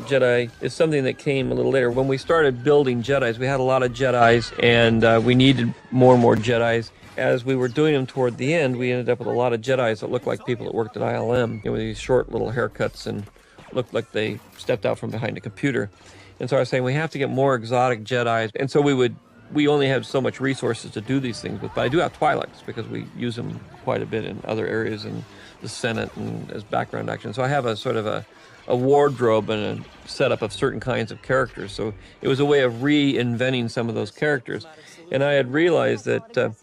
Jedi is something that came a little later. When we started building Jedis, we had a lot of Jedis, and we needed more and more Jedis. As we were doing them toward the end, we ended up with a lot of Jedis that looked like people that worked at ILM, with these short little haircuts and looked like they stepped out from behind a computer. And so I was saying we have to get more exotic Jedis, and so we only have so much resources to do these things with, but I do have Twi'leks because we use them quite a bit in other areas in the Senate and as background action. So I have a sort of a wardrobe and a setup of certain kinds of characters. So it was a way of reinventing some of those characters. And I had realized that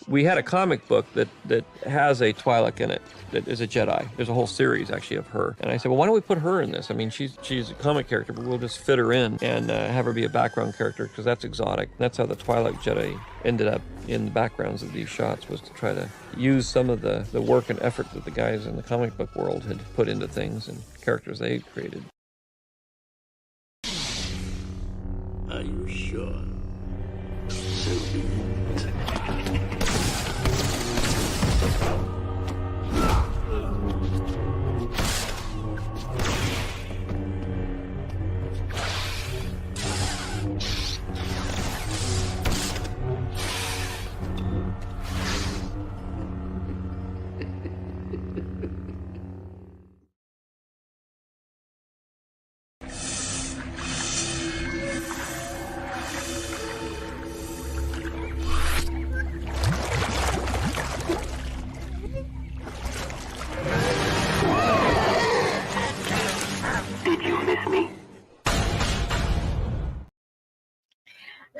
we had a comic book that has a Twi'lek in it that is a Jedi. There's a whole series actually of her. And I said, well, why don't we put her in this? I mean, she's a comic character, but we'll just fit her in and have her be a background character because that's exotic. That's how the Twi'lek Jedi ended up in the backgrounds of these shots, was to try to use some of the work and effort that the guys in the comic book world had put into things and characters they had created. Are you sure? So be it.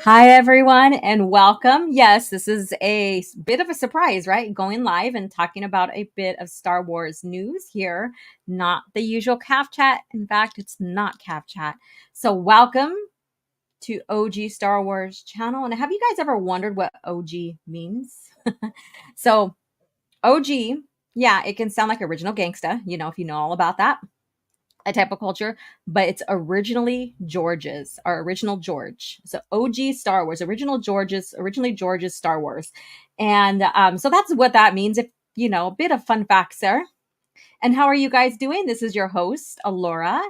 Hi, everyone, and welcome. Yes, this is a bit of a surprise, right? Going live and talking about a bit of Star Wars news here. Not the usual CAF chat. In fact, it's not CAF chat. So welcome to OG Star Wars channel. And have you guys ever wondered what OG means? So OG, yeah, it can sound like original gangsta, if you know all about that. A type of culture, but it's originally George's, our original George. So OG Star Wars, originally George's Star Wars. And so that's what that means. If a bit of fun facts there. And how are you guys doing? This is your host, Alora.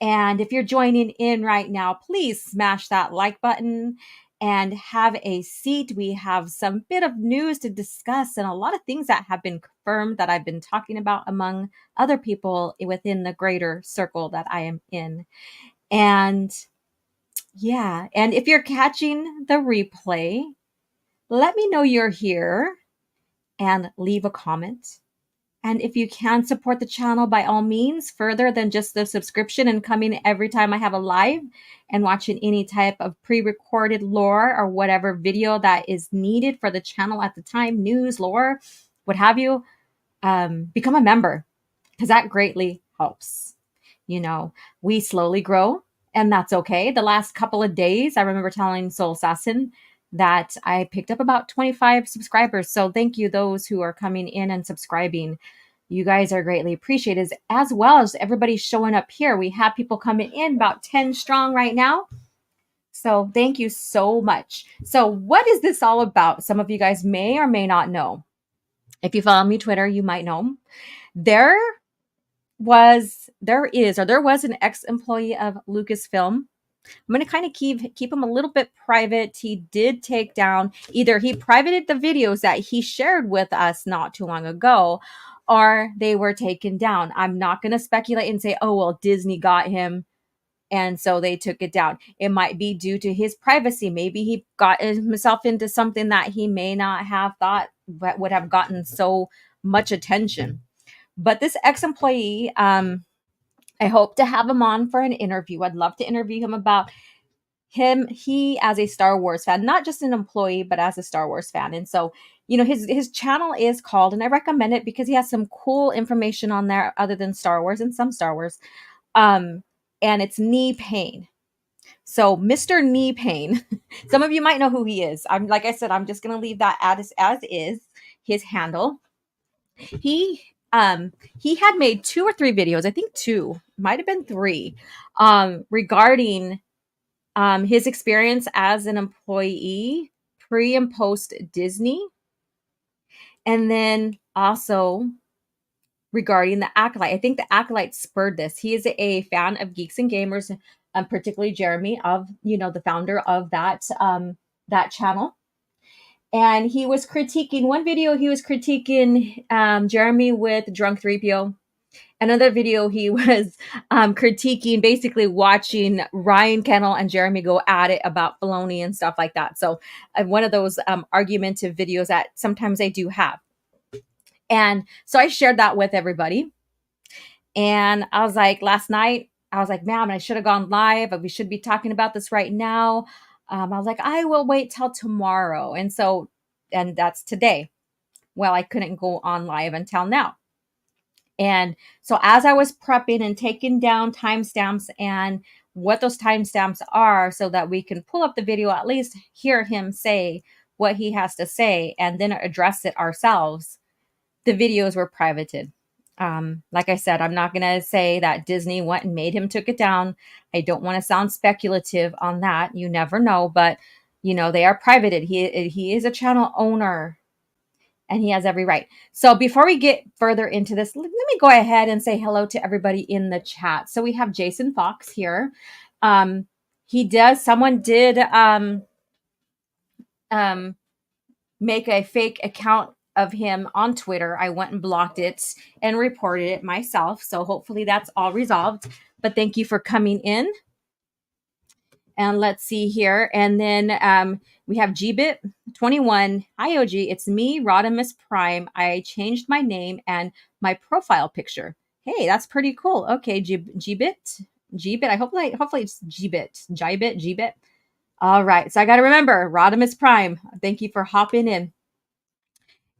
And if you're joining in right now, please smash that like button and have a seat. We have some bit of news to discuss and a lot of things that have been confirmed that I've been talking about among other people within the greater circle that I am in. And yeah, and if you're catching the replay, let me know you're here and leave a comment. And if you can support the channel, by all means, further than just the subscription and coming every time I have a live and watching any type of pre-recorded lore or whatever video that is needed for the channel at the time, news, lore, what have you, become a member because that greatly helps. We slowly grow and that's okay. The last couple of days, I remember telling Soul Assassin that I picked up about 25 subscribers. So thank you, those who are coming in and subscribing. You guys are greatly appreciated, as well as everybody showing up here. We have people coming in, about 10 strong right now. So thank you so much. So what is this all about? Some of you guys may or may not know. If you follow me Twitter, you might know. There was an ex-employee of Lucasfilm. I'm going to kind of keep him a little bit private. He did take down, either he privated the videos that he shared with us not too long ago, or they were taken down. I'm not going to speculate and say, oh, well, Disney got him, and so they took it down. It might be due to his privacy. Maybe he got himself into something that he may not have thought would have gotten so much attention. But this ex-employee, I hope to have him on for an interview. I'd love to interview him about he as a Star Wars fan, not just an employee, but as a Star Wars fan. And so, his channel is called, and I recommend it because he has some cool information on there other than Star Wars and some Star Wars. And it's Knee Pain. So Mr. Knee Pain, some of you might know who he is. Like I said, I'm just going to leave that as is his handle. He had made 2 or 3 videos, I think 2, might have been 3, regarding his experience as an employee pre and post Disney. And then also regarding the Acolyte. I think the Acolyte spurred this. He is a fan of Geeks and Gamers, particularly Jeremy, of the founder of that channel. And he was critiquing one video. He was critiquing Jeremy with Drunk 3PO. Another video, he was critiquing, basically watching Ryan Kennel and Jeremy go at it about Filoni and stuff like that. So one of those argumentative videos that sometimes I do have. And so I shared that with everybody. And I was like, last night, I was like, man, I should have gone live. We should be talking about this right now. I was like, I will wait till tomorrow. And that's today. Well, I couldn't go on live until now. And so as I was prepping and taking down timestamps and what those timestamps are so that we can pull up the video, at least hear him say what he has to say and then address it ourselves, the videos were privated. Like I said, I'm not going to say that Disney went and made him took it down. I don't want to sound speculative on that. You never know, but they are privated. He is a channel owner and he has every right. So before we get further into this, let me go ahead and say hello to everybody in the chat. So we have Jason Fox here. Someone did make a fake account of him on Twitter. I went and blocked it and reported it myself. So hopefully that's all resolved. But thank you for coming in. And let's see here. And then we have Gbit21. Hi, OG. It's me, Rodimus Prime. I changed my name and my profile picture. Hey, that's pretty cool. Okay, Gbit. Hopefully it's Gbit. All right. So I got to remember, Rodimus Prime. Thank you for hopping in.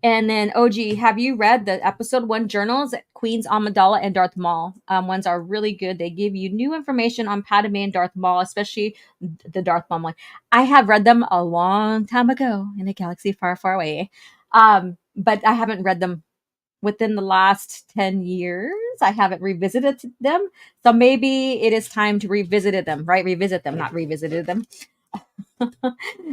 And then, OG, have you read the episode 1 journals, Queens Amidala and Darth Maul? Ones are really good. They give you new information on Padme and Darth Maul, especially the Darth Maul one. I have read them a long time ago in a galaxy far, far away. But I haven't read them within the last 10 years. I haven't revisited them. So maybe it is time to revisit them, right? Revisit them, not revisited them.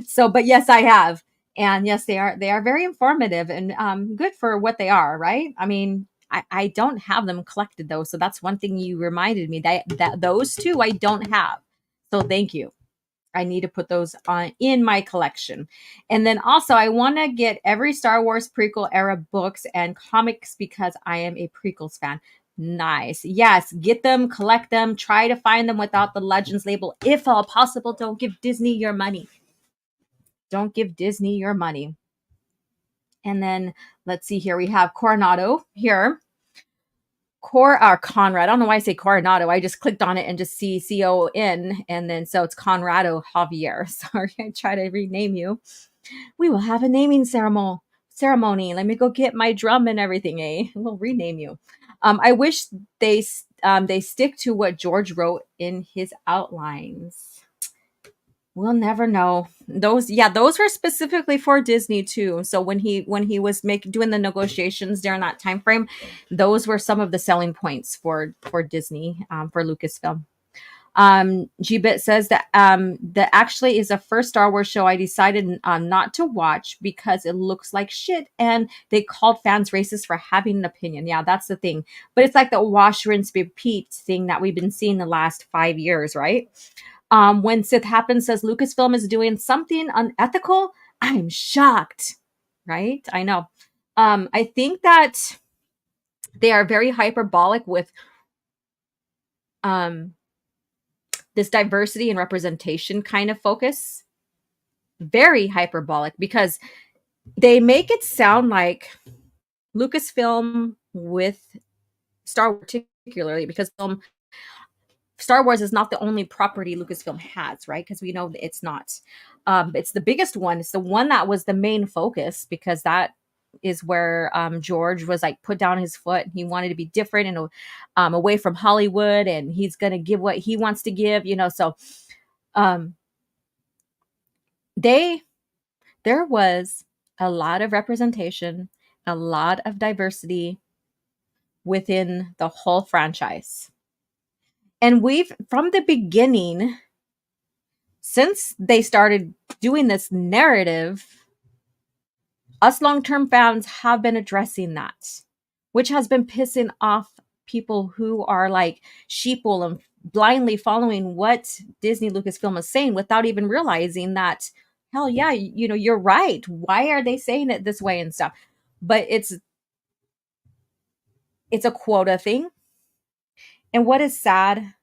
So, but yes, I have. And yes, they are very informative and good for what they are, right? I mean, I don't have them collected though. So that's one thing you reminded me that those two I don't have. So thank you. I need to put those on in my collection. And then also I want to get every Star Wars prequel era books and comics because I am a prequels fan. Nice. Yes, get them, collect them, try to find them without the Legends label. If all possible, don't give Disney your money. Don't give Disney your money. And then let's see here. We have Coronado here. Conrad. I don't know why I say Coronado. I just clicked on it and just see C-O-N. And then so it's Conrado Javier. Sorry, I try to rename you. We will have a naming ceremony. Let me go get my drum and everything, eh? We'll rename you. I wish they stick to what George wrote in his outlines. We'll never know. Those were specifically for Disney too. So when he was doing the negotiations during that time frame, those were some of the selling points for Disney, for Lucasfilm. Gbit says that that actually is the first Star Wars show I decided not to watch because it looks like shit, and they called fans racist for having an opinion. Yeah, that's the thing. But it's like the wash, rinse, repeat thing that we've been seeing the last 5 years, right? When Sith Happens says Lucasfilm is doing something unethical, I'm shocked, right? I know. I think that they are very hyperbolic with this diversity and representation kind of focus. Very hyperbolic because they make it sound like Lucasfilm with Star Wars particularly, because Star Wars is not the only property Lucasfilm has, right? Because we know that it's not. It's the biggest one. It's the one that was the main focus because that is where George was like put down his foot. He wanted to be different and away from Hollywood, and he's going to give what he wants to give, So there was a lot of representation, a lot of diversity within the whole franchise. And from the beginning, since they started doing this narrative, us long-term fans have been addressing that. which has been pissing off people who are like sheeple and blindly following what Disney Lucasfilm is saying without even realizing that, hell yeah, you're right. Why are they saying it this way and stuff? But it's a quota thing. And what is sad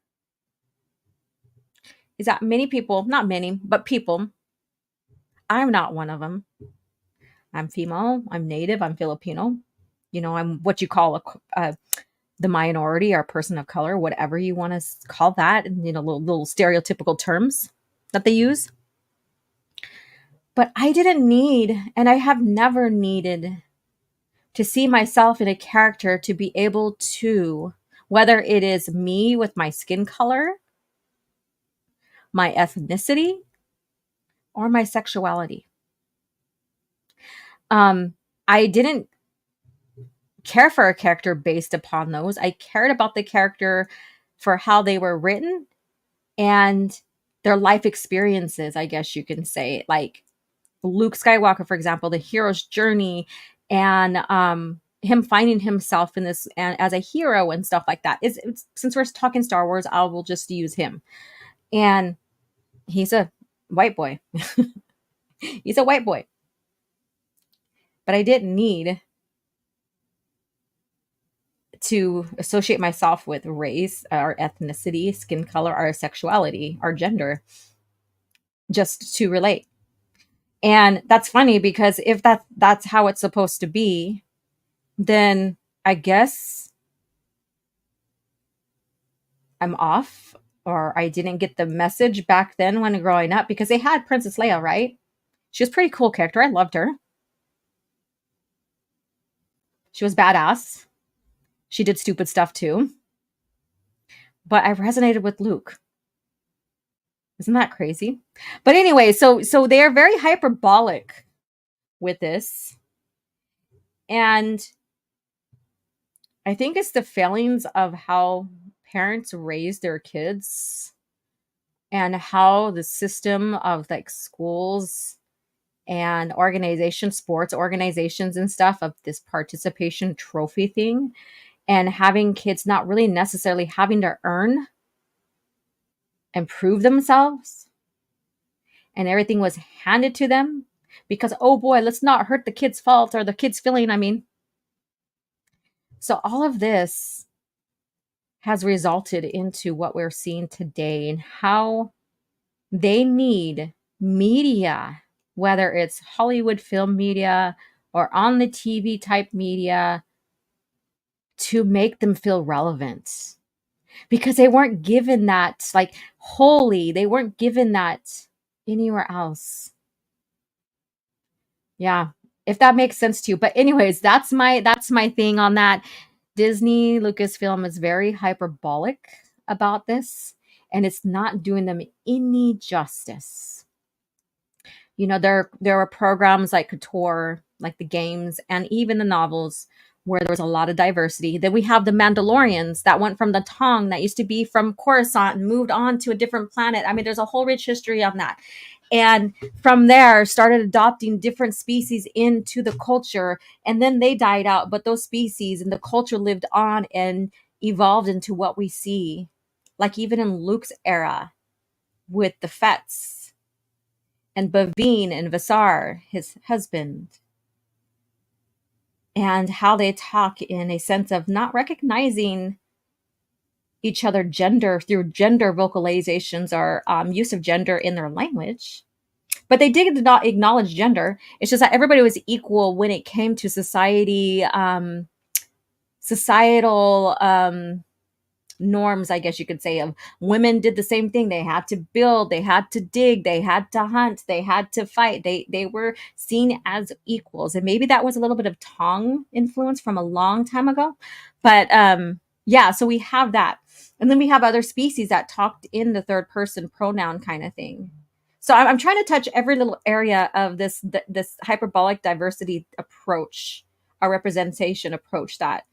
is that many people, not many, but people, I'm not one of them. I'm female, I'm Native, I'm Filipino. I'm what you call the minority or person of color, whatever you want to call that, and little stereotypical terms that they use. But I didn't need, and I have never needed to see myself in a character to be able to, whether it is me with my skin color, my ethnicity, or my sexuality. I didn't care for a character based upon those. I cared about the character for how they were written and their life experiences, I guess you can say. Like Luke Skywalker, for example, the hero's journey and him finding himself in this and as a hero and stuff like that. Since we're talking Star Wars, I will just use him. And he's a white boy. He's a white boy. But I didn't need to associate myself with race or ethnicity, skin color, or sexuality or gender just to relate. And that's funny because if that's how it's supposed to be, then I guess I'm off, or I didn't get the message back then when growing up, because they had Princess Leia, right? She was a pretty cool character. I loved her. She was badass. She did stupid stuff too. But I resonated with Luke. Isn't that crazy? But anyway, so they are very hyperbolic with this. And I think it's the failings of how parents raise their kids and how the system of like schools and organizations, sports organizations and stuff, of this participation trophy thing, and having kids not really necessarily having to earn and prove themselves, and everything was handed to them because, oh boy, let's not hurt the kid's fault or the kid's feeling. I mean, so all of this has resulted into what we're seeing today and how they need media, whether it's Hollywood film media or on the TV type media, to make them feel relevant, because they weren't given that, like, wholly. They weren't given that anywhere else. Yeah, if that makes sense to you. But anyways, that's my thing on that. Disney Lucasfilm is very hyperbolic about this, and it's not doing them any justice. There are programs like Couture, like the games, and even the novels, where there was a lot of diversity. Then we have the Mandalorians that went from the Tong, that used to be from Coruscant, and moved on to a different planet. I mean, there's a whole rich history on that. And from there, started adopting different species into the culture, and then they died out. But those species and the culture lived on and evolved into what we see, like even in Luke's era with the Fets and Bavine and Vasar, his husband, and how they talk in a sense of not recognizing each other gender through gender vocalizations or use of gender in their language. But they did not acknowledge gender. It's just that everybody was equal when it came to societal norms, I guess you could say, of women did the same thing. They had to build, they had to dig, they had to hunt, they had to fight. They were seen as equals. And maybe that was a little bit of Tong influence from a long time ago. But yeah, so we have that. And then we have other species that talked in the third person pronoun kind of thing. So I'm trying to touch every little area of this hyperbolic diversity approach, a representation approach that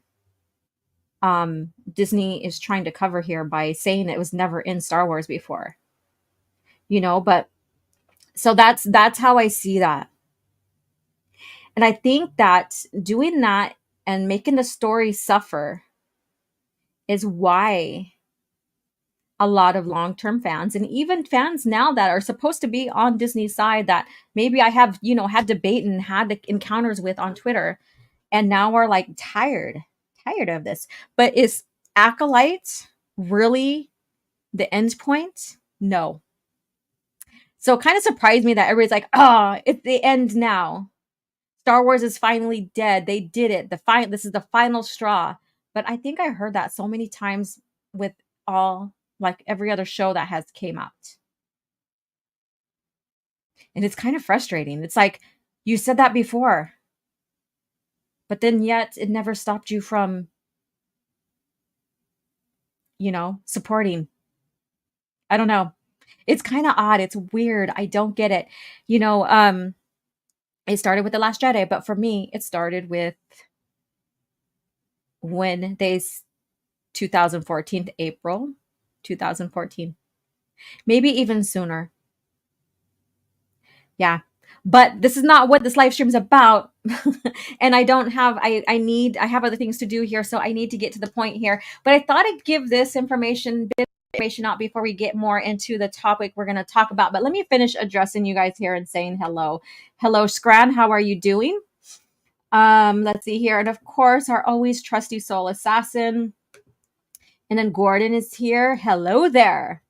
Disney is trying to cover here by saying it was never in Star Wars before. But so that's how I see that. And I think that doing that and making the story suffer is why a lot of long-term fans and even fans now that are supposed to be on Disney's side that maybe I have, had debate and had encounters with on Twitter and now are like tired of this. But is Acolyte really the end point? No. So it kind of surprised me that everybody's like, oh, it's the end now. Star Wars is finally dead. They did it. This is the final straw. But I think I heard that so many times with all like every other show that has came out. And it's kind of frustrating. It's like you said that before. But then yet it never stopped you from supporting. I don't know. It's kind of odd. It's weird. I don't get it. It started with The Last Jedi, but for me, it started with when 2014, April 2014, maybe even sooner. Yeah. But this is not what this live stream is about. And I don't have, I have other things to do here. So I need to get to the point here. But I thought I'd give this information out before we get more into the topic we're going to talk about. But let me finish addressing you guys here and saying hello. Hello, Scran. How are you doing? Let's see here. And of course, our always trusty soul assassin. And then Gordon is here. Hello there.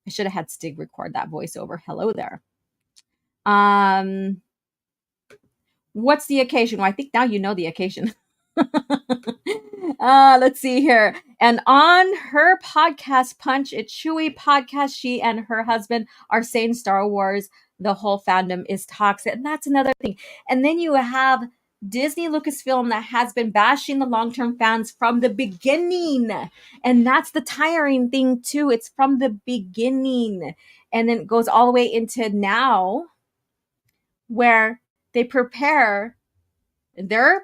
I should have had Stig record that voiceover. Hello there. What's the occasion? Well, I think now you know the occasion. Let's see here. And on her podcast, Punch It Chewy podcast, she and her husband are saying Star Wars, the whole fandom is toxic. And that's another thing. And then you have Disney Lucasfilm that has been bashing the long-term fans from the beginning. And that's the tiring thing too. It's from the beginning. And then it goes all the way into now where they prepare their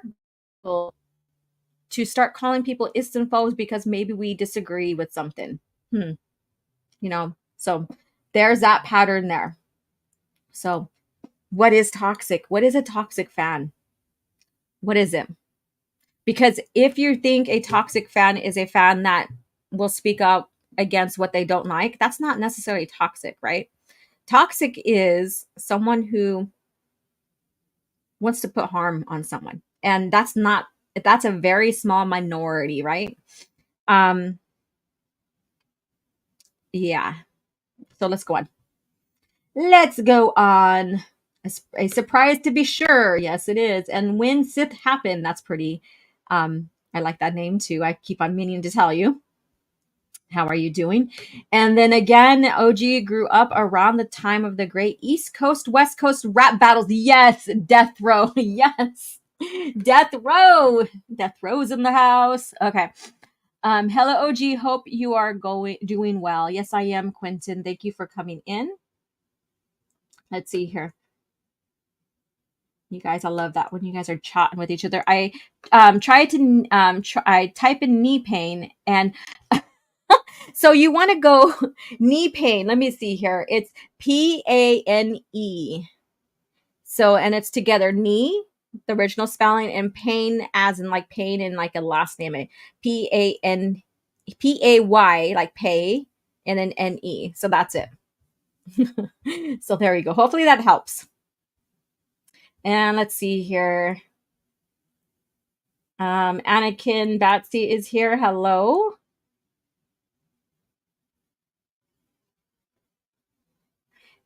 people to start calling people istan foes because maybe we disagree with something. So there's that pattern there. So what is toxic? What is a toxic fan? What is it? Because if you think a toxic fan is a fan that will speak up against what they don't like, that's not necessarily toxic, right? Toxic is someone who wants to put harm on someone. And that's a very small minority, right? Yeah. So let's go on. Let's go on. A surprise to be sure. Yes, it is. And when Sith happened, that's pretty. I like that name too. I keep on meaning to tell you. How are you doing? And then again, OG grew up around the time of the great East Coast, West Coast rap battles. Yes, Death Row. Yes, Death Row. Death Row's in the house. Okay. Hello, OG. Hope you are doing well. Yes, I am, Quentin. Thank you for coming in. Let's see here. You guys, I love that when you guys are chatting with each other. I I type in knee pain and so you want to go knee pain. Let me see here. It's PANE. So, and it's together knee, the original spelling, and pain as in like pain and like a last name. PANPAY, like pay, and then NE. So that's it. So there you go. Hopefully that helps. And let's see here. Anakin Batsy is here. Hello.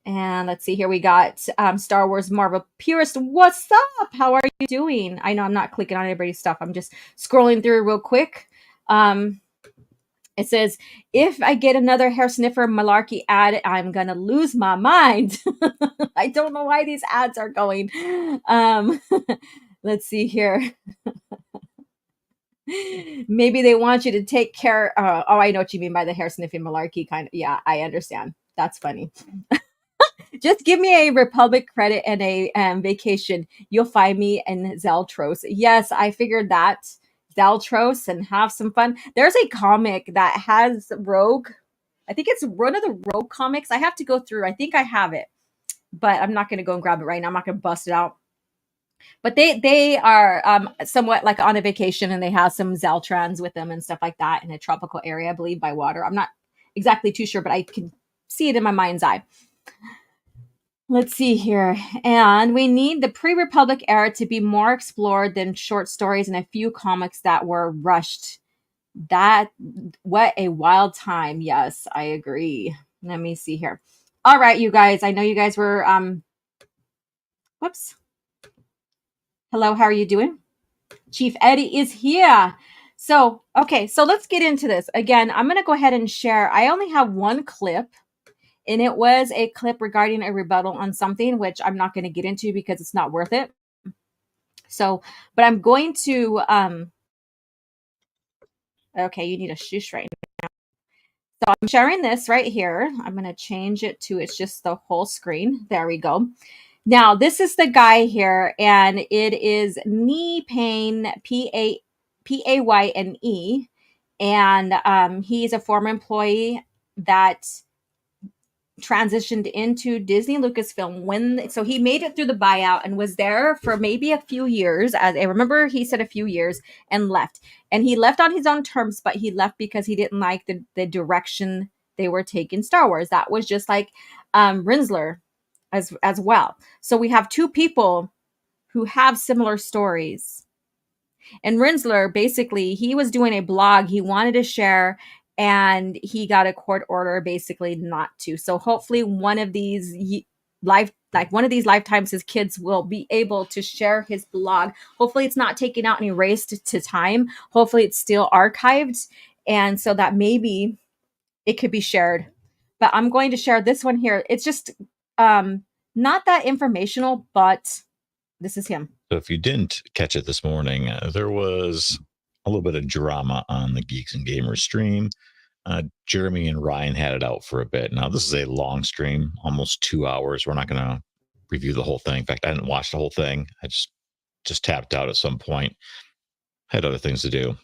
And let's see here. We got Star Wars Marvel Purist. What's up? How are you doing? I know I'm not clicking on anybody's stuff. I'm just scrolling through real quick. It says, if I get another hair sniffer malarkey ad, I'm going to lose my mind. I don't know why these ads are going. Let's see here. Maybe they want you to take care. Oh, I know what you mean by the hair sniffing malarkey kind of. Yeah, I understand. That's funny. Just give me a Republic credit and a vacation. You'll find me in Zeltros. Yes, I figured that. Zeltros and have some fun. There's a comic that has Rogue. I think it's one of the Rogue comics. I have to go through. I think I have it, but I'm not going to go and grab it right now. I'm not going to bust it out. But they are somewhat like on a vacation, and they have some Zeltrans with them and stuff like that in a tropical area, I believe, by water. I'm not exactly too sure, but I can see it in my mind's eye. Let's see here. And we need the pre-Republic era to be more explored than short stories and a few comics that were rushed. That, what a wild time. Yes, I agree. Let me see here. All right, you guys. I know you guys were whoops. Hello, how are you doing? Chief Eddie is here. So, okay, so let's get into this. Again, I'm going to go ahead and share. I only have one clip, and it was a clip regarding a rebuttal on something, which I'm not going to get into because it's not worth it. So, but I'm going to, okay, you need a shush right now. So I'm sharing this right here. I'm going to change it to, it's just the whole screen. There we go. Now, this is the guy here, and it is Knee Pain, Payne, and he's a former employee that transitioned into Disney Lucasfilm so he made it through the buyout and was there for maybe a few years. As I remember, he said a few years and left. And he left on his own terms, but he left because he didn't like the direction they were taking Star Wars. That was just like Rinsler as well. So we have two people who have similar stories. And Rinsler, basically, he was doing a blog he wanted to share, and he got a court order basically not to. So hopefully one of these lifetimes his kids will be able to share his blog. Hopefully it's not taken out and erased to time. Hopefully it's still archived, and so that maybe it could be shared. But I'm going to share this one here. It's just not that informational, but this is him. So if you didn't catch it this morning, there was a little bit of drama on the Geeks and Gamers stream. Jeremy and Ryan had it out for a bit. Now, this is a long stream, almost 2 hours. We're not going to review the whole thing. In fact, I didn't watch the whole thing. I just tapped out at some point. Had other things to do.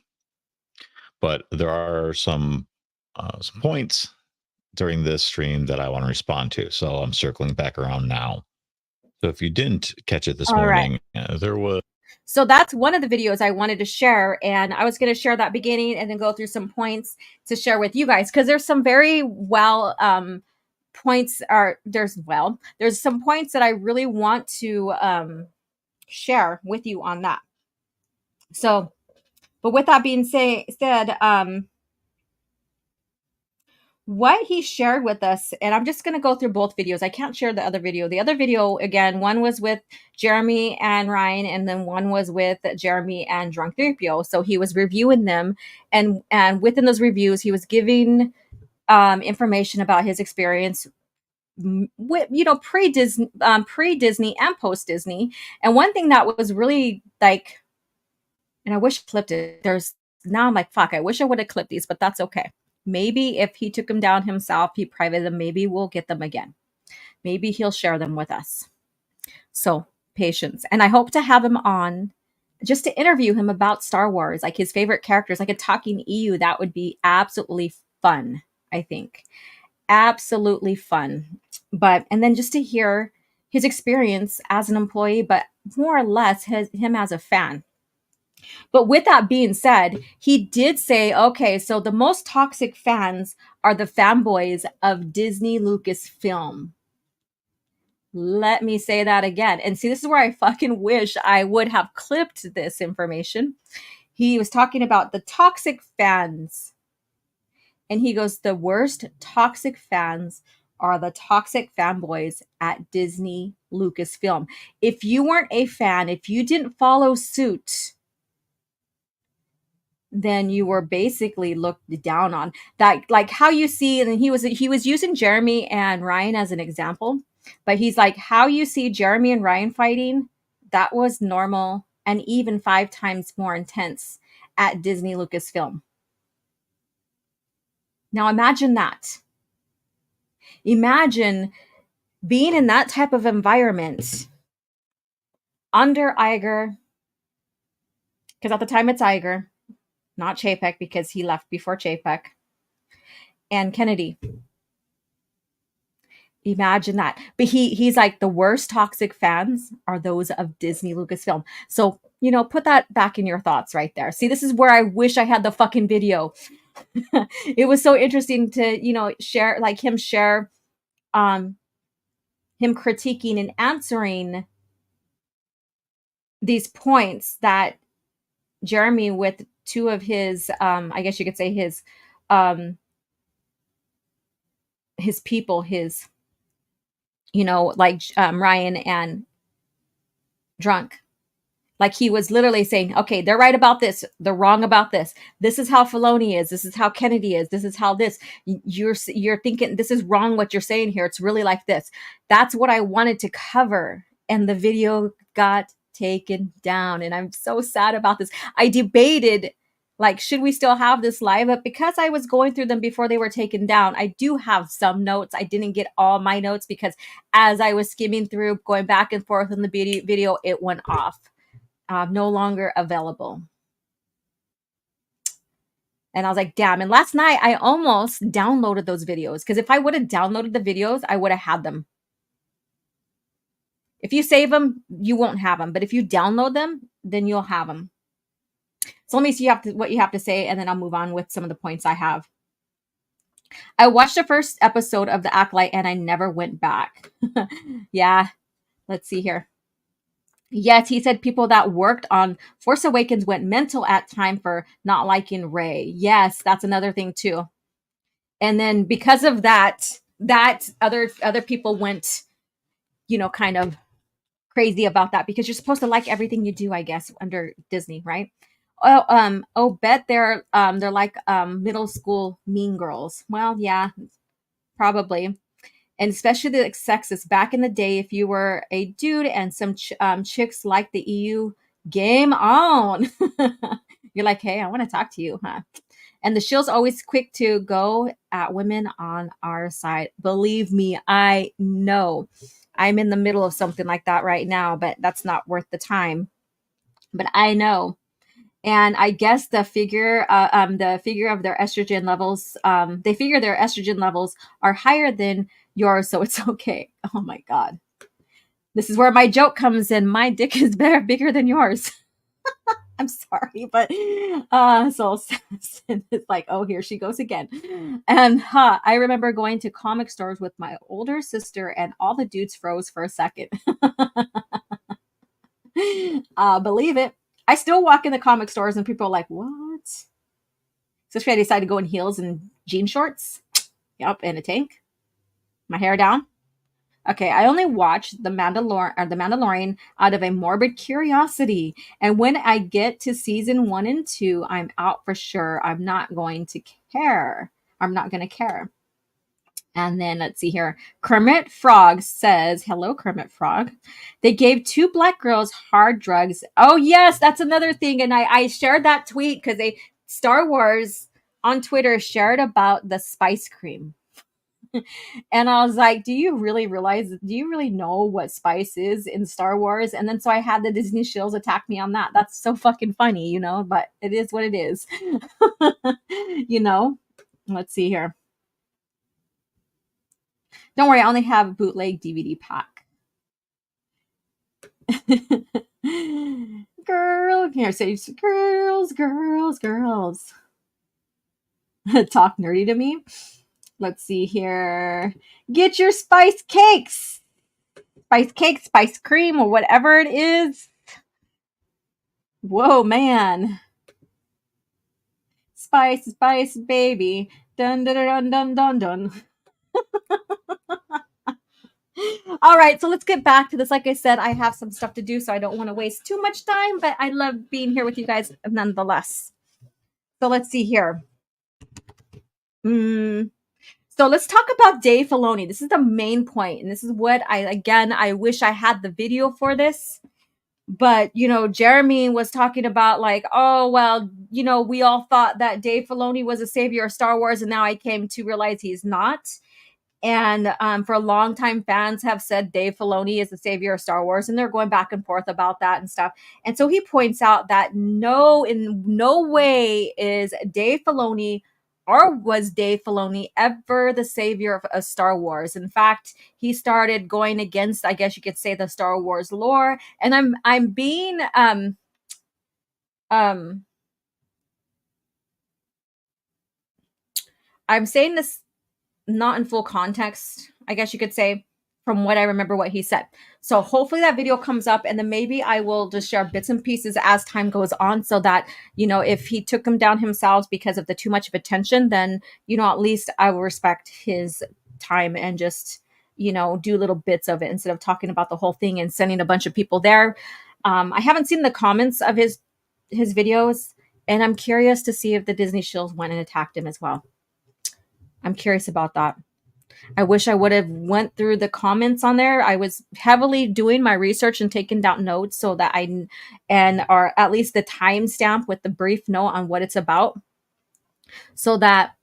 But there are some points during this stream that I want to respond to. So I'm circling back around now. So if you didn't catch it this morning, there was... So that's one of the videos I wanted to share, and I was going to share that beginning and then go through some points to share with you guys, because there's some very points there's some points that I really want to share with you on that. So, but with that being said, what he shared with us, and I'm just going to go through both videos. I can't share the other video. The other video, again, one was with Jeremy and Ryan, and then one was with Jeremy and Drunk 3PO. So he was reviewing them, and within those reviews, he was giving information about his experience with, pre-Disney and post-Disney. And one thing that was really like, and I wish I clipped it. Now I'm like, fuck, I wish I would have clipped these, but that's okay. Maybe if he took them down himself, he privated them, maybe we'll get them again. Maybe he'll share them with us. So patience. And I hope to have him on just to interview him about Star Wars, like his favorite characters, like a talking EU. That would be absolutely fun, I think. Absolutely fun. And then just to hear his experience as an employee, but more or less him as a fan. But with that being said, he did say, okay, so the most toxic fans are the fanboys of Disney Lucasfilm. Let me say that again. And see, this is where I fucking wish I would have clipped this information. He was talking about the toxic fans. And he goes, the worst toxic fans are the toxic fanboys at Disney Lucasfilm. If you weren't a fan, if you didn't follow suit, then you were basically looked down on. That, like how you see, and he was using Jeremy and Ryan as an example, but he's like, how you see Jeremy and Ryan fighting, that was normal and even 5 times more intense at Disney Lucasfilm. Now imagine that. Imagine being in that type of environment under Iger, because at the time it's Iger, not Chapek, because he left before Chapek, and Kennedy. Imagine that. But he's like, the worst toxic fans are those of Disney Lucasfilm. So, put that back in your thoughts right there. See, this is where I wish I had the fucking video. It was so interesting to, share, like um him critiquing and answering these points that Jeremy, with two of his I guess you could say um his people, his, like Ryan and Drunk. Like, he was literally saying, okay, they're right about this, they're wrong about this. This is how Filoni is. This is how Kennedy is. This is how this. You're thinking this is wrong what you're saying here. It's really like this. That's what I wanted to cover, and the video got taken down, and I'm so sad about this. I debated, like, should we still have this live? But because I was going through them before they were taken down, I do have some notes. I didn't get all my notes because as I was skimming through, going back and forth in the video, it went off. No longer available. And I was like, damn. And last night I almost downloaded those videos, because if I would have downloaded the videos, I would have had them. If you save them, you won't have them. But if you download them, then you'll have them. So let me see what you have to say, and then I'll move on with some of the points I have. I watched the first episode of The Acolyte and I never went back. Yeah. Let's see here. Yes, he said people that worked on Force Awakens went mental at time for not liking Rey. Yes, that's another thing too. And then because of that other people went, kind of crazy about that, because you're supposed to like everything you do, I guess, under Disney, right? Bet they're like middle school mean girls. Well, yeah, probably. And especially the sexist. Back in the day, if you were a dude and some chicks like the EU, game on. You're like, hey, I want to talk to you, huh? And the shield's always quick to go at women on our side. Believe me, I know. I'm in the middle of something like that right now, but that's not worth the time. But I know. And I guess the figure of their estrogen levels, they figure their estrogen levels are higher than yours, so it's okay. Oh my God. This is where my joke comes in. My dick is bigger than yours. I'm sorry, but so it's like, oh, here she goes again. And I remember going to comic stores with my older sister, and all the dudes froze for a second. Believe it. I still walk in the comic stores and people are like, what? Especially I decided to go in heels and jean shorts. Yep, and a tank. My hair down. Okay, I only watched the Mandalorian out of a morbid curiosity. And when I get to season 1 and 2, I'm out for sure. I'm not going to care. I'm not going to care. And then let's see here. Kermit Frog says, hello, Kermit Frog. They gave 2 black girls hard drugs. Oh, yes, that's another thing. And I shared that tweet because Star Wars on Twitter shared about the spice cream. And I was like, do you really know what spice is in Star Wars? And then so I had the Disney shills attack me on that. That's so fucking funny, but it is what it is. Let's see here. Don't worry, I only have a bootleg DVD pack. Girl, here, say girls. Talk nerdy to me. Let's see here. Get your spice cakes. Spice cake, spice cream, or whatever it is. Whoa, man. Spice, baby. Dun, dun, dun, dun, dun, dun. All right, so let's get back to this. Like I said, I have some stuff to do, so I don't want to waste too much time, but I love being here with you guys nonetheless. So let's see here. So let's talk about Dave Filoni. This is the main point, and this is what I wish I had the video for this. But, Jeremy was talking about like, oh, well, we all thought that Dave Filoni was a savior of Star Wars, and now I came to realize he's not. And for a long time, fans have said Dave Filoni is the savior of Star Wars, and they're going back and forth about that and stuff. And so he points out that in no way is Dave Filoni or was Dave Filoni ever the savior of Star Wars? In fact, he started going against, I guess you could say, the Star Wars lore. And I'm being um I'm saying this not in full context, I guess you could say, from what I remember what he said. So hopefully that video comes up, and then maybe I will just share bits and pieces as time goes on, so that, if he took him down himself because of the too much of attention, then, at least I will respect his time and just, do little bits of it instead of talking about the whole thing and sending a bunch of people there. I haven't seen the comments of his videos, and I'm curious to see if the Disney shills went and attacked him as well. I'm curious about that. I wish I would have went through the comments on there. I was heavily doing my research and taking down notes so that or at least the timestamp with the brief note on what it's about, so that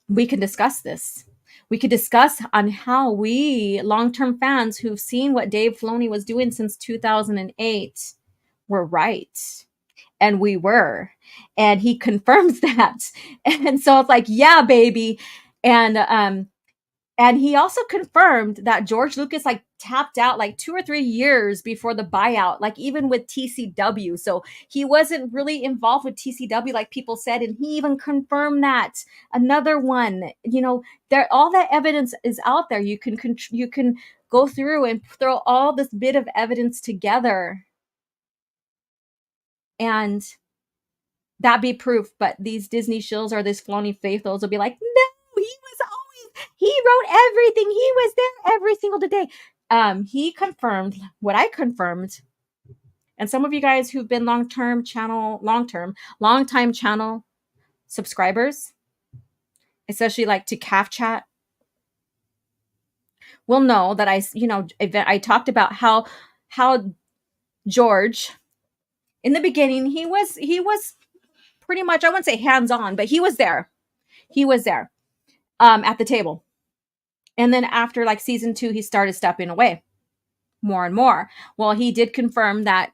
we can discuss this. We could discuss on how we long-term fans who've seen what Dave Filoni was doing since 2008 were right. And we were. And he confirms that. And so it's like, yeah, baby. And he also confirmed that George Lucas tapped out 2 or 3 years before the buyout, even with TCW. So he wasn't really involved with TCW like people said, and he even confirmed that. Another one, all that evidence is out there. You can go through and throw all this bit of evidence together, and that be proof. But these Disney shills or these Filoni faithfuls will be like, no, he wrote everything. He was there every single day. He confirmed what I confirmed. And some of you guys who've been long-time channel subscribers, especially to CAF chat, will know that I talked about how George, in the beginning, he was pretty much, I wouldn't say hands-on, but he was there. He was there at the table. And then after season 2, he started stepping away more and more. Well, he did confirm that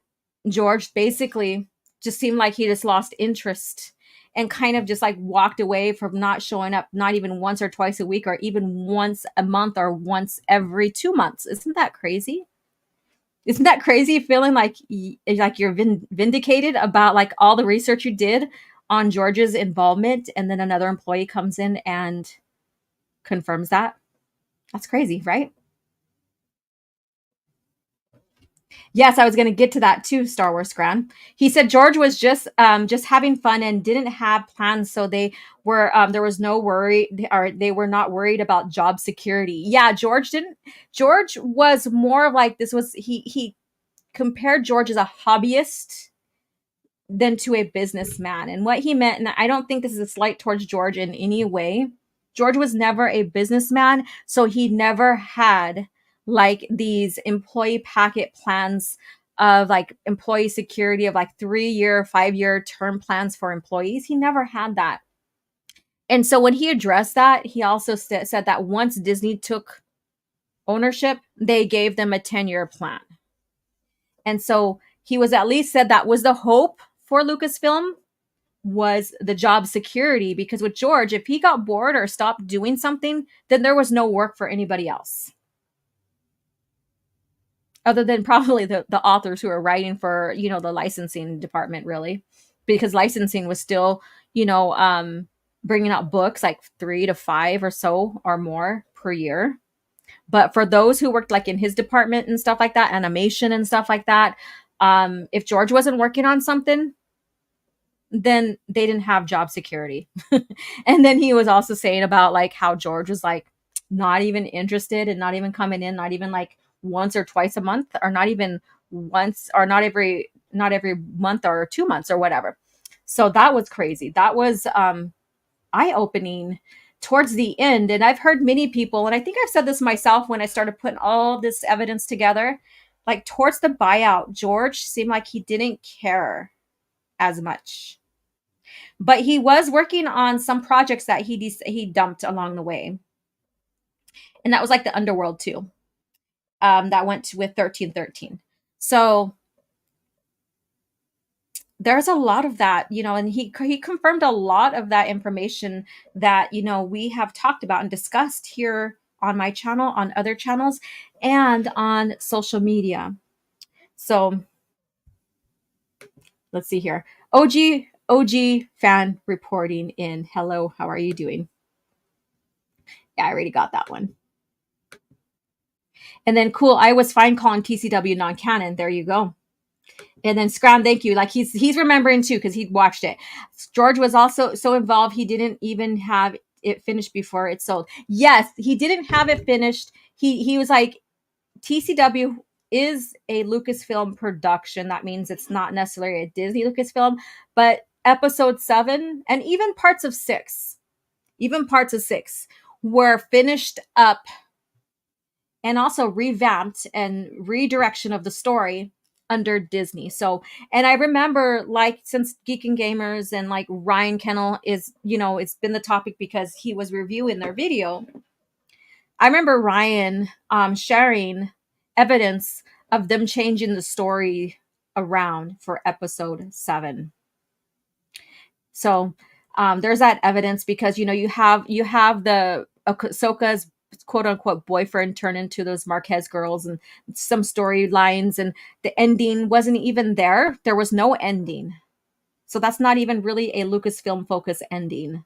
George basically just seemed like he just lost interest and kind of just walked away from not showing up, not even once or twice a week, or even once a month or once every 2 months. Isn't that crazy? Isn't that crazy, feeling like you're vindicated about all the research you did on George's involvement, and then another employee comes in and confirms that? That's crazy, right? Yes, I was going to get to that too, Star Wars Gran. He said George was just having fun and didn't have plans, so they were there was no worry, or they were not worried about job security. Yeah, George was more of this was he compared George as a hobbyist than to a businessman. And what he meant, and I don't think this is a slight towards George in any way, George was never a businessman, so he never had these employee packet plans of employee security of 3-year, 5-year term plans for employees. He never had that. And so when he addressed that, he also said that once Disney took ownership, they gave them a 10-year plan. And so he was at least said that was the hope for Lucasfilm, was the job security, because with George, if he got bored or stopped doing something, then there was no work for anybody else. Other than probably the authors who are writing for, the licensing department, really. Because licensing was still, bringing out books 3 to 5 or so or more per year. But for those who worked in his department and stuff like that, animation and stuff like that, if George wasn't working on something, then they didn't have job security. And then he was also saying about how George was not even interested and not even coming in, not even once or twice a month, or not even once, or not every month or 2 months or whatever. So that was crazy. That was eye-opening towards the end. And I've heard many people, and I think I've said this myself when I started putting all this evidence together, towards the buyout, George seemed like he didn't care as much. But he was working on some projects that he dumped along the way. And that was the Underworld too. That went with 1313. So there's a lot of that, and he confirmed a lot of that information that, we have talked about and discussed here on my channel, on other channels, and on social media. So let's see here. OG fan reporting in. Hello, how are you doing? Yeah, I already got that one. And then cool, I was fine calling TCW non-canon. There you go. And then Scram, thank you. Like he's remembering too, because he'd watched it. George was also so involved, he didn't even have it finished before it sold. Yes, he didn't have it finished. He was like, TCW is a Lucasfilm production. That means it's not necessarily a Disney Lucasfilm, but episode 7 and even parts of 6 were finished up and also revamped and redirection of the story under Disney. So, and I remember, like, since Geek and Gamers and like Ryan Kennel is, it's been the topic because he was reviewing their video. I remember Ryan sharing evidence of them changing the story around for episode 7. So there's that evidence because you have the Ahsoka's quote unquote boyfriend turn into those Marquez girls and some storylines, and the ending wasn't even there. There was no ending. So that's not even really a Lucasfilm focus ending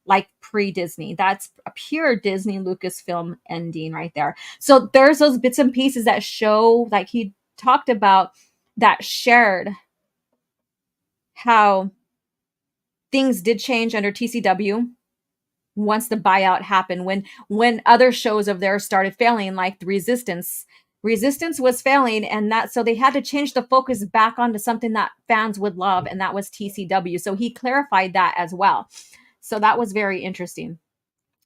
like pre-Disney. That's a pure Disney Lucasfilm ending right there. So there's those bits and pieces that show, like he talked about, that shared how things did change under TCW once the buyout happened, when other shows of theirs started failing, like the Resistance was failing, and that, so they had to change the focus back onto something that fans would love, and that was TCW. So he clarified that as well. So that was very interesting.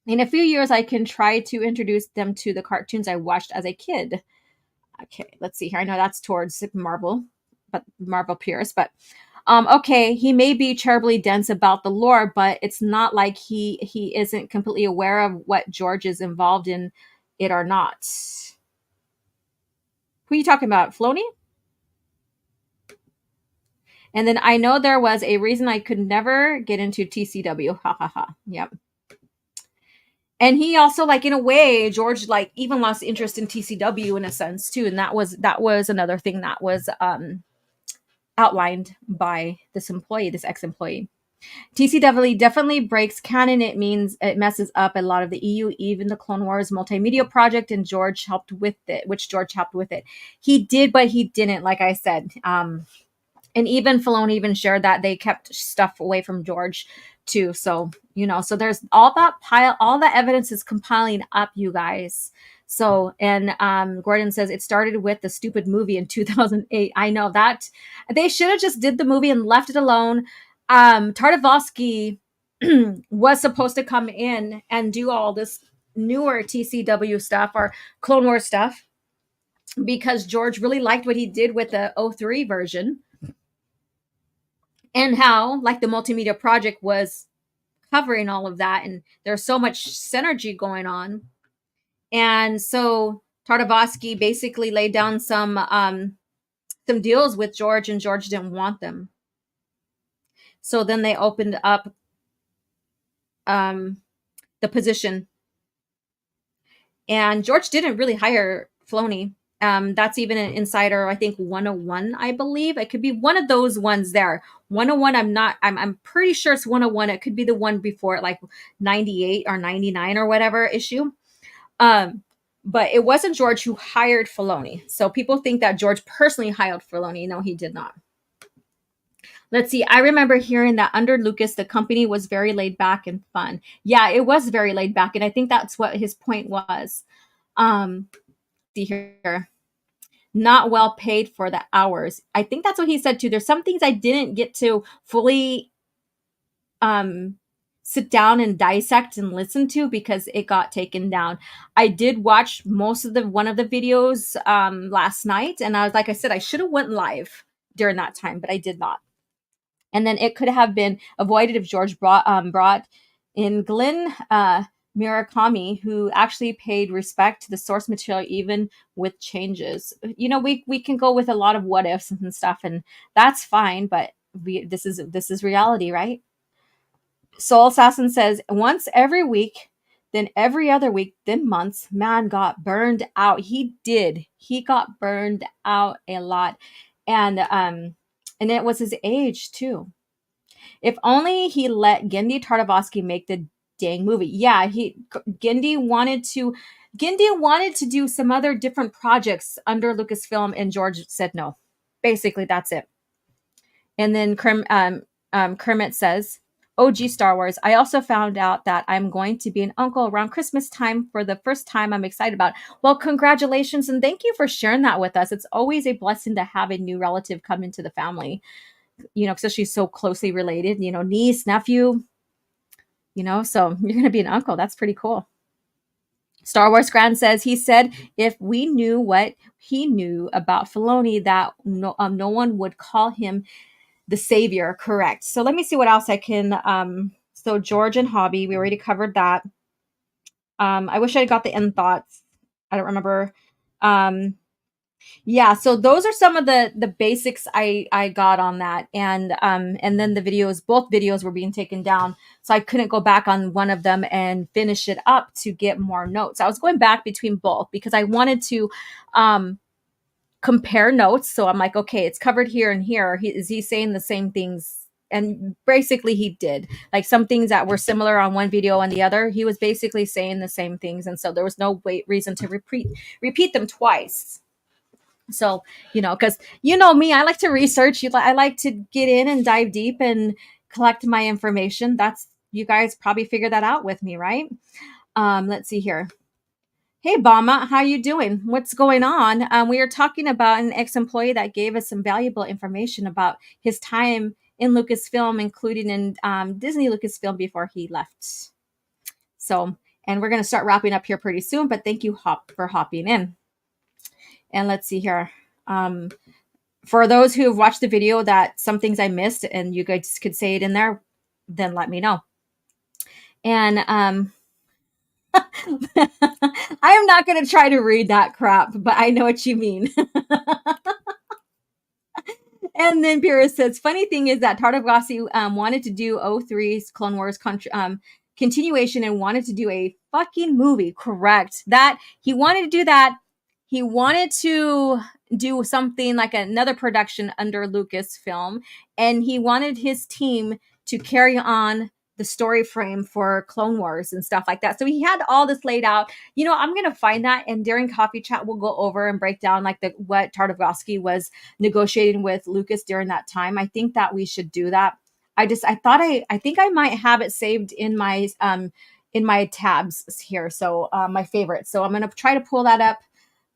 In a few years, I can try to introduce them to the cartoons I watched as a kid. Okay, let's see here. I know that's towards Marvel Pierce, but okay, he may be terribly dense about the lore, but it's not like he isn't completely aware of what George is involved in it or not. Who are you talking about? Filoni? And then I know there was a reason I could never get into TCW. Ha ha ha. Yep. And he also, like, in a way, George, like, even lost interest in TCW in a sense too. And that was another thing that was outlined by this ex-employee. TCW definitely breaks canon. It means it messes up a lot of the EU, even the Clone Wars multimedia project, and George helped with it. He did, but he didn't, like I said. And even Filoni even shared that they kept stuff away from George too. So, so there's all the evidence is compiling up, you guys. So, and Gordon says it started with the stupid movie in 2008. I know that they should have just did the movie and left it alone. Tartakovsky was supposed to come in and do all this newer TCW stuff or Clone Wars stuff because George really liked what he did with the 03 version. And how, like, the multimedia project was covering all of that, and there's so much synergy going on. And so Tartakovsky basically laid down some deals with George, and George didn't want them. So then they opened up the position, and George didn't really hire Filoni. That's even an insider, I think 101, I believe. It could be one of those ones there. 101, I'm pretty sure it's 101. It could be the one before it, like 98 or 99 or whatever issue. But it wasn't George who hired Filoni. So people think that George personally hired Filoni. No, he did not. Let's see. I remember hearing that under Lucas, the company was very laid back and fun. Yeah, it was very laid back. And I think that's what his point was. See here. Not well paid for the hours. I think that's what he said too. There's some things I didn't get to fully sit down and dissect and listen to because it got taken down. I did watch one of the videos last night, and I was, like I said, I should have went live during that time, but I did not. And then it could have been avoided if George brought in Glenn Murakami, who actually paid respect to the source material, even with changes. We can go with a lot of what ifs and stuff, and that's fine. But this is reality, right? Soul Assassin says once every week, then every other week, then months. Man got burned out. He did. He got burned out a lot, and it was his age too. If only he let Gendy Tartakovsky make the dang movie. Yeah, Gendy wanted to do some other different projects under Lucasfilm, and George said no. Basically, that's it. And then Kermit says, OG Star Wars, I also found out that I'm going to be an uncle around Christmas time for the first time. I'm excited about. Well, congratulations, and thank you for sharing that with us. It's always a blessing to have a new relative come into the family, especially so closely related, niece, nephew, so you're going to be an uncle. That's pretty cool. Star Wars Grand says, he said if we knew what he knew about Filoni, that no one would call him the savior. Correct. So let me see what else I can. So George and Hobby, we already covered that. I wish I got the end thoughts. I don't remember. Yeah, so those are some of the basics I got on that, and then both videos were being taken down, so I couldn't go back on one of them and finish it up to get more notes. I was going back between both because I wanted to compare notes. So I'm like, okay, it's covered here and here. Is he saying the same things? And basically he did. Like some things that were similar on one video and the other, he was basically saying the same things, and so there was no reason to repeat them twice. So, because me, I like to research. I like to get in and dive deep and collect my information. You guys probably figured that out with me, right? Let's see here. Hey, Bama, how you doing? What's going on? We are talking about an ex-employee that gave us some valuable information about his time in Lucasfilm, including in Disney Lucasfilm before he left. So, and we're going to start wrapping up here pretty soon, but thank you for hopping in. And let's see here. For those who have watched the video that some things I missed and you guys could say it in there, then let me know. And I am not going to try to read that crap, but I know what you mean. And then Pyrrhus says, funny thing is that Tartakovsky wanted to do 03's Clone Wars continuation and wanted to do a fucking movie. Correct. That he wanted to do that. He wanted to do something like another production under Lucasfilm, and he wanted his team to carry on the story frame for Clone Wars and stuff like that. So he had all this laid out. I'm going to find that, and during Coffee Chat, we'll go over and break down like what Tartakovsky was negotiating with Lucas during that time. I think that we should do that. I think I might have it saved in my tabs here. So my favorites. So I'm going to try to pull that up.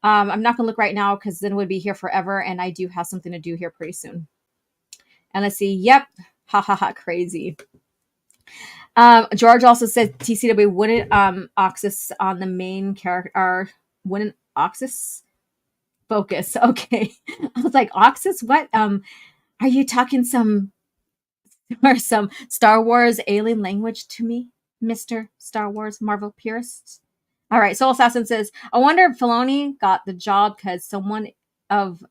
I'm not going to look right now because then we'd be here forever. And I do have something to do here pretty soon. And let's see. Yep. Ha ha ha. Crazy. George also said TCW wouldn't Oxus on the main character, or wouldn't Oxus focus. Okay. I was like, Oxus? What? Are you talking some Star Wars alien language to me, Mr. Star Wars Marvel purists? All right, Soul Assassin says, I wonder if Filoni got the job because one of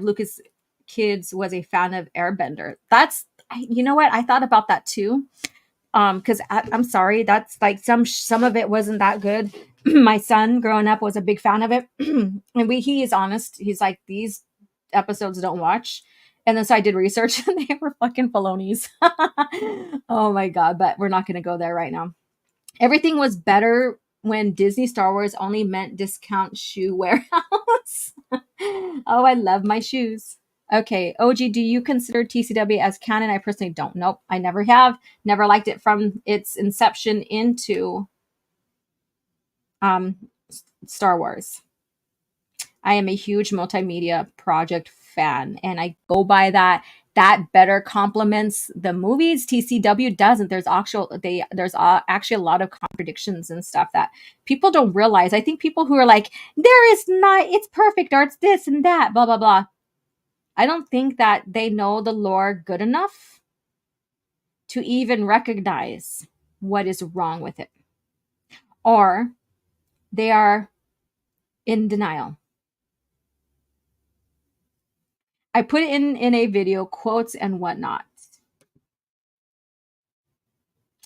Lucas' kids was a fan of Airbender. You know what? I thought about that too. Because I'm sorry, that's like some of it wasn't that good. My son growing up was a big fan of it. And he is honest. He's like, these episodes don't watch. And then so I did research and they were fucking Filoni's. Oh my God, but we're not going to go there right now. Everything was better when Disney Star Wars only meant discount shoe warehouse. Oh, I love my shoes. Okay, OG, do you consider TCW as canon? I personally don't. Nope, I never have. Never liked it from its inception into Star Wars. I am a huge multimedia project fan, and I go by that. That better complements the movies. TCW doesn't. There's actually a lot of contradictions and stuff that people don't realize. I think people who are like, there is not, it's perfect, or it's this and that, blah, blah, blah. I don't think that they know the lore good enough to even recognize what is wrong with it. Or they are in denial. I put it in a video, quotes and whatnot.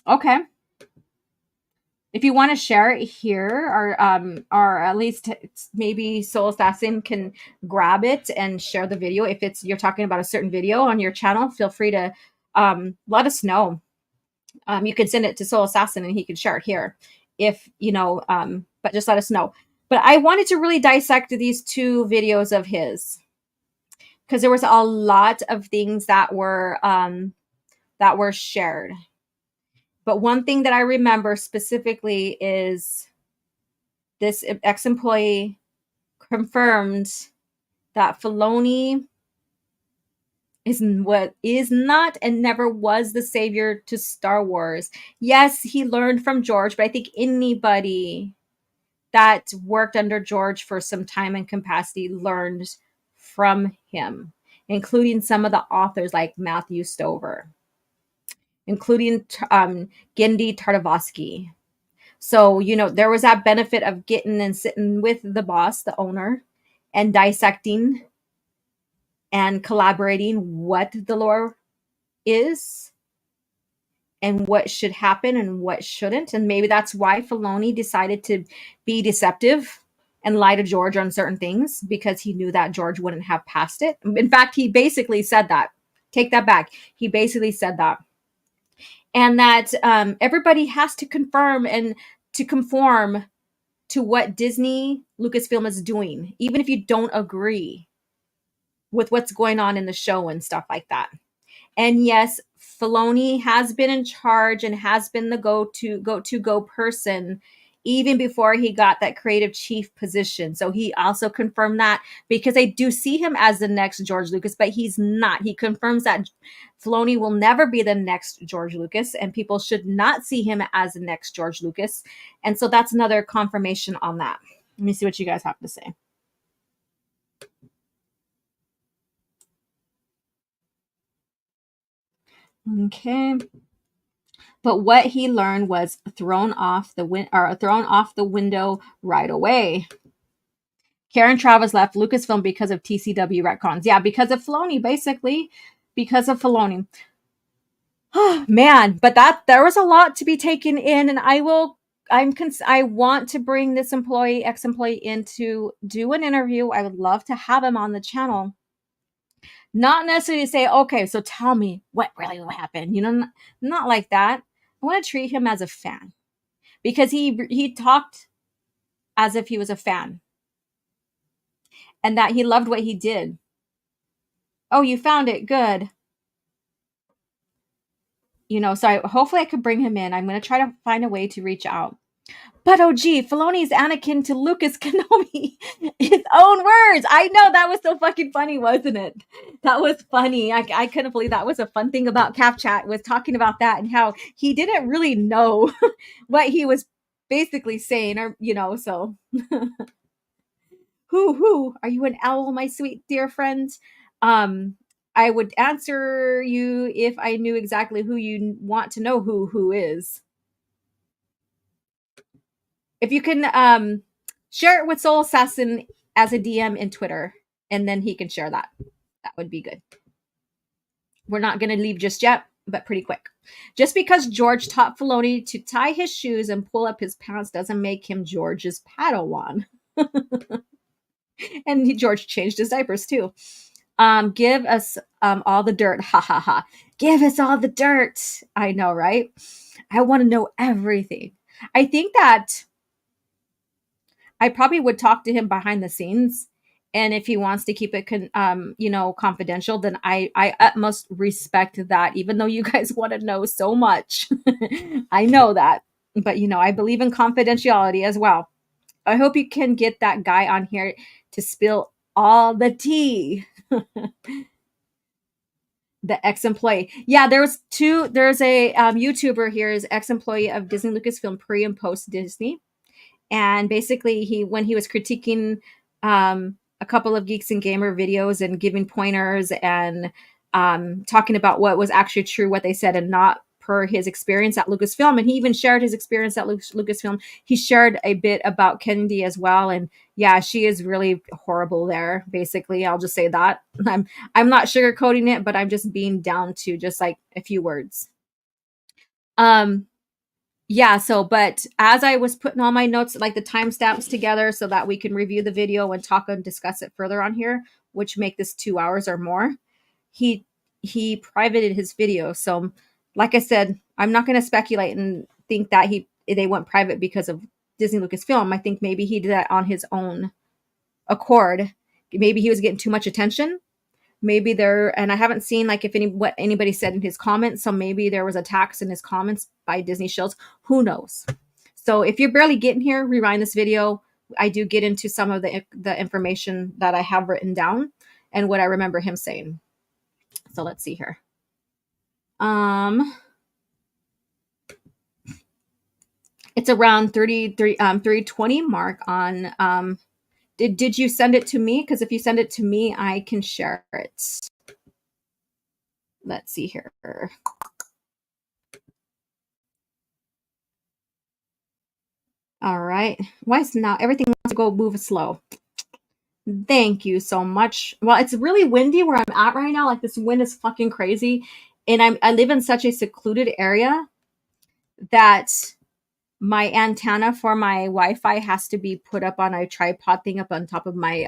Okay. If you want to share it here, or at least maybe Soul Assassin can grab it and share the video. If it's you're talking about a certain video on your channel, feel free to let us know. You can send it to Soul Assassin and he can share it here. If you know, but just let us know. But I wanted to really dissect these two videos of his because there was a lot of things that were shared. But one thing that I remember specifically is this ex-employee confirmed that Filoni is not and never was the savior to Star Wars. Yes, he learned from George, but I think anybody that worked under George for some time and capacity learned from him, including some of the authors like Matthew Stover, including Gendy Tartakovsky. So, you know, there was that benefit of getting and sitting with the boss, the owner, and dissecting and collaborating what the lore is and what should happen and what shouldn't. And maybe that's why Filoni decided to be deceptive and lie to George on certain things, because he knew that George wouldn't have passed it. In fact, he basically said that. Take that back. He basically said that. And that everybody has to confirm and to conform to what Disney Lucasfilm is doing, even if you don't agree with what's going on in the show and stuff like that. And yes, Filoni has been in charge and has been the go person even before he got that creative chief position. So he also confirmed that, because I do see him as the next George Lucas, but he's not. He confirms that Filoni will never be the next George Lucas, and people should not see him as the next George Lucas. And so that's another confirmation on that. Let me see what you guys have to say. Okay. But what he learned was thrown off the window right away. Karen Travis left Lucasfilm because of TCW retcons. Yeah, because of Filoni, basically. Because of Filoni. Oh, man, but there was a lot to be taken in, and I want to bring this ex-employee in to do an interview. I would love to have him on the channel. Not necessarily say, okay, so tell me what really happened. You know, not like that. I want to treat him as a fan, because he talked as if he was a fan and that he loved what he did. Oh, you found it. Good. You know, so hopefully I could bring him in. I'm going to try to find a way to reach out. But oh gee, Filoni's Anakin to Lucas Kenobi. His own words. I know, that was so fucking funny, wasn't it? That was funny. I couldn't believe that was a fun thing about Cap Chat, was talking about that and how he didn't really know what he was basically saying, or you know, so who are you, an owl, my sweet dear friend? I would answer you if I knew exactly who you want to know who is. If you can share it with Soul Assassin as a DM in Twitter, and then he can share that. That would be good. We're not going to leave just yet, but pretty quick. Just because George taught Filoni to tie his shoes and pull up his pants doesn't make him George's Padawan. And George changed his diapers too. Give us all the dirt. Ha ha ha. Give us all the dirt. I know, right? I want to know everything. I think that I probably would talk to him behind the scenes, and if he wants to keep it confidential, then I utmost respect that, even though you guys want to know so much. I know that, but you know, I believe in confidentiality as well. I hope you can get that guy on here to spill all the tea. The ex-employee. Yeah, there's a YouTuber here is ex-employee of Disney Lucasfilm pre and post Disney. And basically, when he was critiquing a couple of Geeks and Gamer videos and giving pointers and talking about what was actually true, what they said, and not per his experience at Lucasfilm. And he even shared his experience at Lucasfilm. He shared a bit about Kennedy as well. And yeah, she is really horrible there. Basically, I'll just say that. I'm not sugarcoating it, but I'm just being down to just like a few words. Yeah, so but as I was putting all my notes, like the timestamps together so that we can review the video and talk and discuss it further on here, which make this 2 hours or more, he privated his video. So like I said, I'm not going to speculate and think that they went private because of Disney Lucasfilm. I think maybe he did that on his own accord. Maybe he was getting too much attention. Maybe there, and I haven't seen like what anybody said in his comments. So maybe there was attacks in his comments by Disney shills. Who knows? So if you're barely getting here, rewind this video. I do get into some of the information that I have written down and what I remember him saying. So let's see here. It's around 320 mark on. Did you send it to me? Because if you send it to me, I can share it. Let's see here. All right. Why is now everything wants to go move slow? Thank you so much. Well, it's really windy where I'm at right now. Like this wind is fucking crazy. And I live in such a secluded area that my antenna for my Wi-Fi has to be put up on a tripod thing up on top of my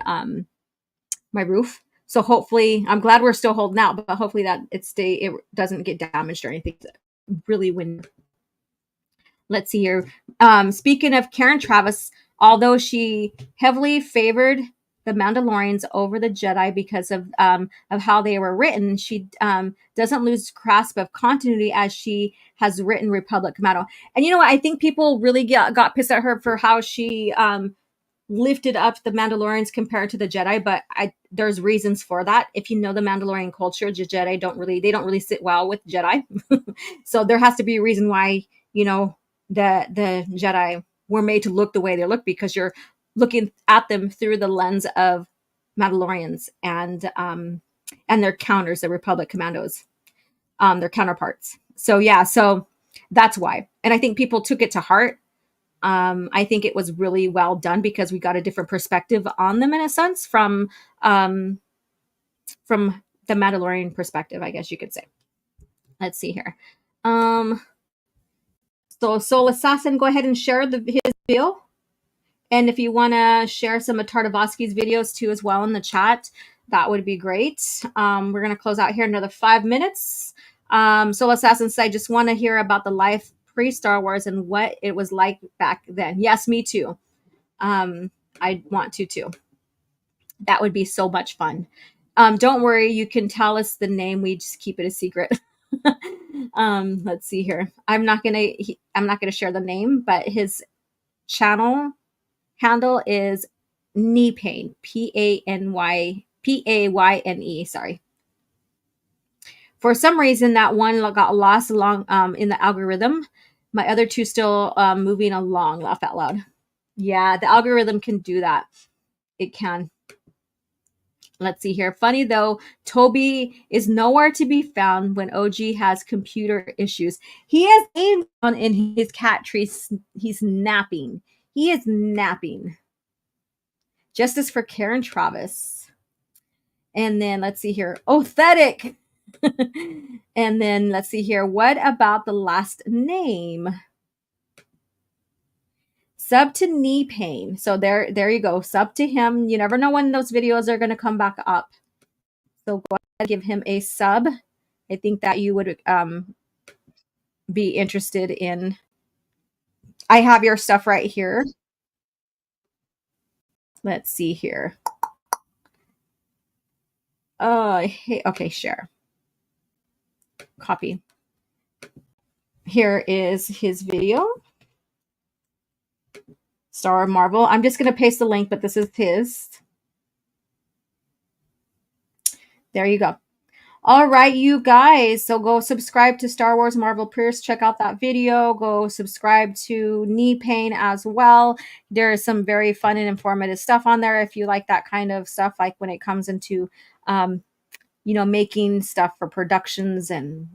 my roof. So hopefully, I'm glad we're still holding out, but hopefully that it doesn't get damaged or anything. It's really windy. Let's see here. Speaking of Karen Traviss, although she heavily favored the Mandalorians over the Jedi because of how they were written, she doesn't lose grasp of continuity as she has written Republic Commando. And you know what? I think people really got pissed at her for how she lifted up the Mandalorians compared to the Jedi, but there's reasons for that. If you know the Mandalorian culture, the Jedi don't really sit well with Jedi. So there has to be a reason why, you know, the Jedi were made to look the way they look, because you're looking at them through the lens of Mandalorians and their counters, the Republic Commandos, their counterparts. So yeah, so that's why. And I think people took it to heart. I think it was really well done because we got a different perspective on them in a sense from the Mandalorian perspective, I guess you could say. Let's see here. So Soul Assassin, go ahead and share his video. And if you want to share some of Tartakovsky's videos too as well in the chat, that would be great. We're going to close out here another 5 minutes. Soul Assassin said, I just want to hear about the life pre-Star Wars and what it was like back then. Yes, me too. I want to too. That would be so much fun. Don't worry, you can tell us the name. We just keep it a secret. Let's see here. I'm not gonna share the name, but his channel handle is Knee Pain, Payne. Sorry. For some reason, that one got lost along in the algorithm. My other two still moving along. Laugh out loud. Yeah, the algorithm can do that. It can. Let's see here. Funny though, Toby is nowhere to be found when OG has computer issues. He is in his cat tree. He's napping. He is napping. Justice for Karen Traviss. And then let's see here. Othetic. And then let's see here. What about the last name? Sub to Knee Pain. So there you go. Sub to him. You never know when those videos are going to come back up. So go ahead and give him a sub. I think that you would be interested in. I have your stuff right here. Let's see here. Okay, share. Copy. Here is his video. Star Marvel. I'm just going to paste the link, but this is his. There you go. All right, you guys. So go subscribe to Star Wars Marvel Pierce. Check out that video. Go subscribe to Knee Pain as well. There is some very fun and informative stuff on there if you like that kind of stuff, like when it comes into, making stuff for productions and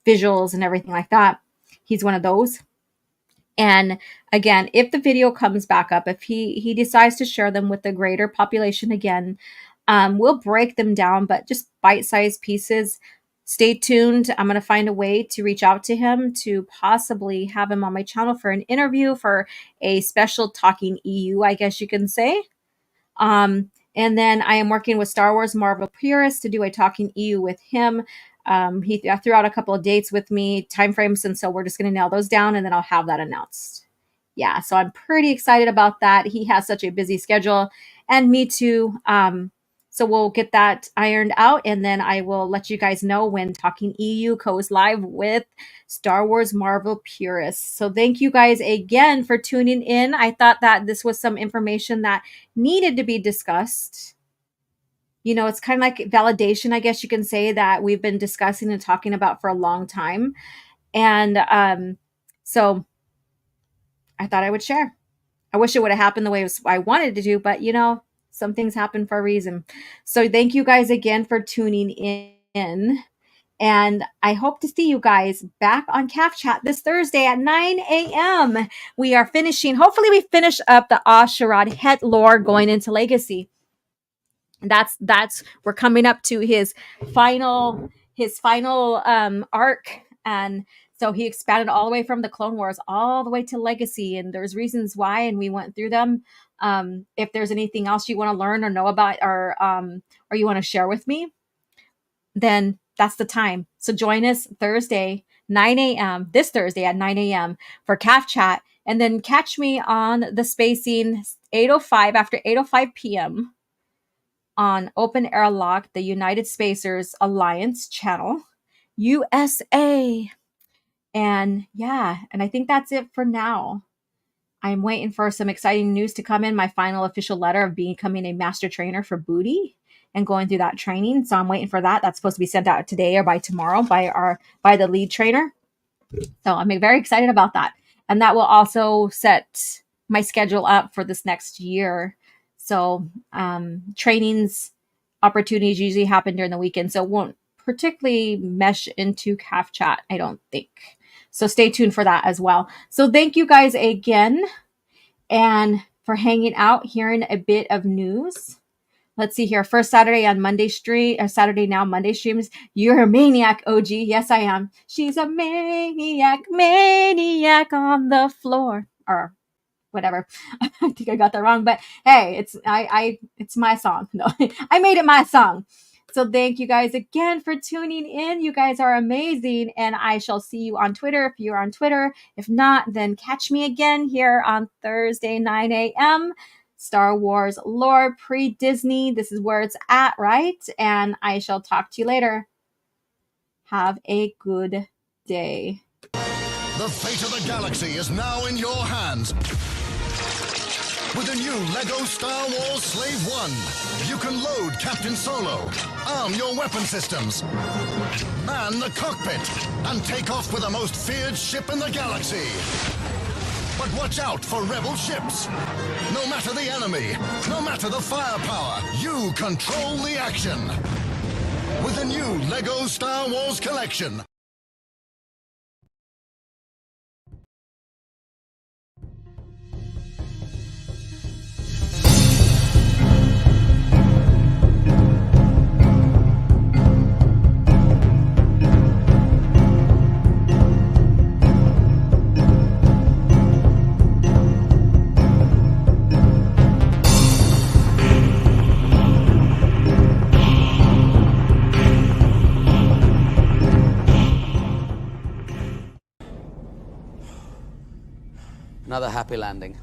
visuals and everything like that. He's one of those. And again, if the video comes back up, if he decides to share them with the greater population again, we'll break them down, but just bite-sized pieces. Stay tuned. I'm going to find a way to reach out to him to possibly have him on my channel for an interview, for a special Talking EU, I guess you can say. And then I am working with Star Wars Marvel purists to do a Talking EU with him. He threw out a couple of dates with me, timeframes, and so we're just going to nail those down, and then I'll have that announced. Yeah, so I'm pretty excited about that. He has such a busy schedule, and me too. So we'll get that ironed out, and then I will let you guys know when Talking EU goes live with Star Wars Marvel purists. So thank you guys again for tuning in. I thought that this was some information that needed to be discussed. You know, it's kind of like validation, I guess you can say, that we've been discussing and talking about for a long time. And so I thought I would share. I wish it would have happened the way I wanted to do, but you know, some things happen for a reason. So thank you guys again for tuning in. And I hope to see you guys back on CAF Chat this Thursday at 9 a.m. We are finishing, hopefully we finish up the Asherad Het lore going into Legacy. That's we're coming up to his final arc, and so he expanded all the way from the Clone Wars all the way to Legacy, and there's reasons why, and we went through them. If there's anything else you want to learn or know about, or you want to share with me, then that's the time. So join us Thursday, 9 a.m. this Thursday at 9 a.m. for CAF Chat, and then catch me on the spacing 8:05 after 8:05 p.m. on Open Airlock, the United Spacers Alliance channel, USA. And yeah, and I think that's it for now. I'm waiting for some exciting news to come in. My final official letter of becoming a master trainer for Booty and going through that training. So I'm waiting for that. That's supposed to be sent out today or by tomorrow by the lead trainer. So I'm very excited about that. And that will also set my schedule up for this next year. So trainings opportunities usually happen during the weekend, so it won't particularly mesh into CAF Chat, I don't think. So stay tuned for that as well. So thank you guys again, and for hanging out, hearing a bit of news. Let's see here. First Saturday on Monday stream, or Saturday now, Monday streams. You're a maniac, OG. Yes, I am. She's a maniac on the floor. Or whatever. I think I got that wrong, but hey, it's my song. No, I made it my song. So thank you guys again for tuning in. You guys are amazing, and I shall see you on Twitter if you're on Twitter. If not, then catch me again here on Thursday, 9 a.m. Star Wars lore pre-Disney. This is where it's at, right? And I shall talk to you later. Have a good day. The fate of the galaxy is now in your hands. With the new LEGO Star Wars Slave One, you can load Captain Solo, arm your weapon systems, man the cockpit, and take off with the most feared ship in the galaxy. But watch out for rebel ships. No matter the enemy, no matter the firepower, you control the action. With the new LEGO Star Wars collection. Another happy landing.